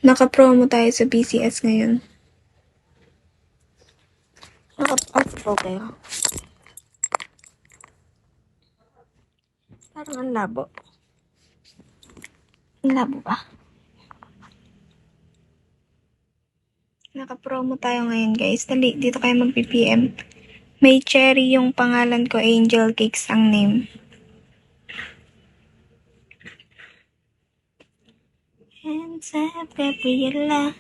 Naka-promo tayo sa BCS ngayon. Naka-promo kayo. Parang ang labo. Ang labo ba? Naka-promo tayo ngayon guys. Dali, dito kayo mag-PPM. May cherry yung pangalan ko, Angel Cakes ang name. Hands up, Gabriela.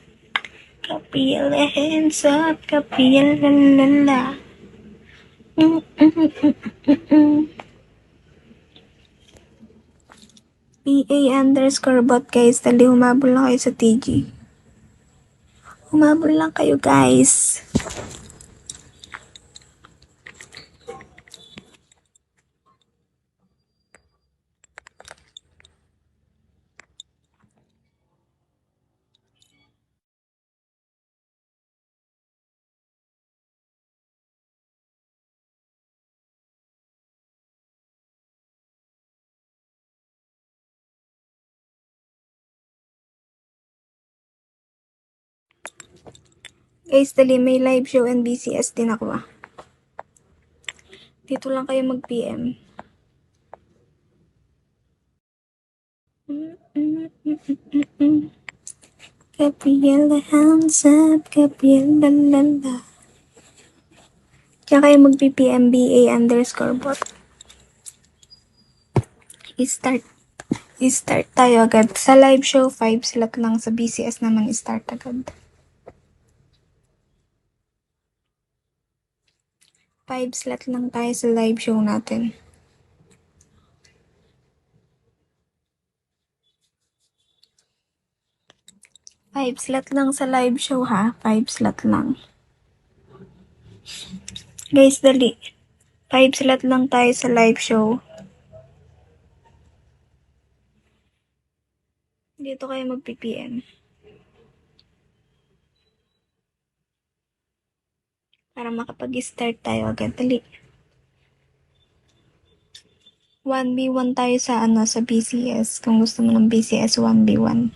Gabriela, hands up, Gabriela, la la. PA_bot guys. Dali, humabol lang kayo sa TG. Humabol lang kayo guys. Guys, dali, may live show and BCS din ako ah. Dito lang kayo mag-PM. Gabriela, hands up, Gabriela, lala. Diyan kayo mag-PPM, BA_bot. I-start tayo agad. Sa live show, 5 slot lang. Sa BCS naman, i-start agad. 5 slot lang tayo sa live show natin. Five slot lang sa live show ha. 5 slot lang. Guys, dali. 5 slot lang tayo sa live show. Dito kayo mag-PPM. Para makapag-start tayo agad. Dali. 1v1 tayo sa sa BCS. Kung gusto mo ng BCS 1v1.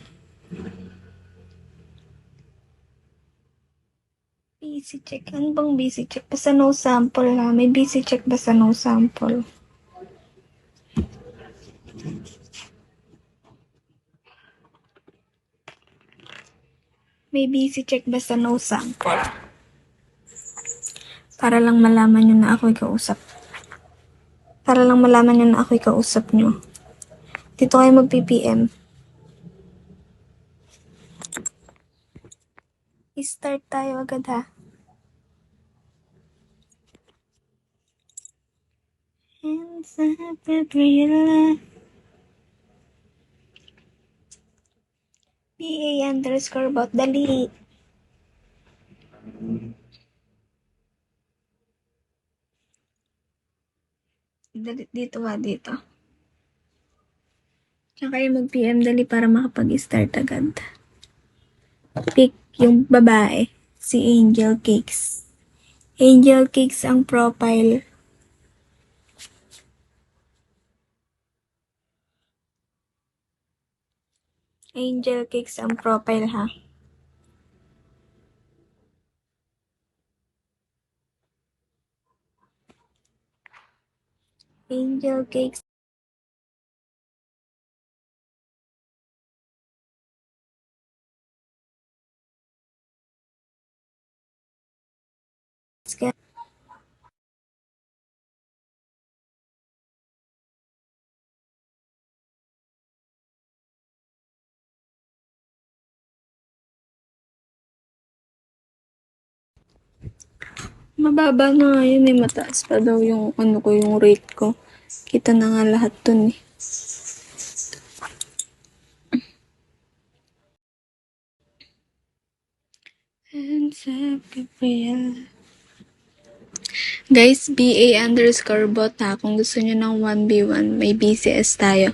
BC check. Ano bang BC check? Basta no sample ha. May BC check basta no sample. May BC check basta no sample. Para lang malaman nyo na ako'y kausap. Para lang malaman nyo na ako'y kausap nyo. Dito kayo mag-PPM. I-start tayo agad ha. Hands up, Gabriela. PA_bot. Dali. Dito ha, dito. Diyan kayo mag-PM dali para makapag-start agad. Pick yung babae. Si Angel Cakes. Angel Cakes ang profile. Angel Cakes ang profile ha. Angel Cakes. Mababa na nga yun eh. Mataas pa daw yung yung rate ko. Kita na nga lahat dun eh. Hands up, Gabriel. Guys, BA_bot ha. Kung gusto nyo ng 1v1, may BCS tayo.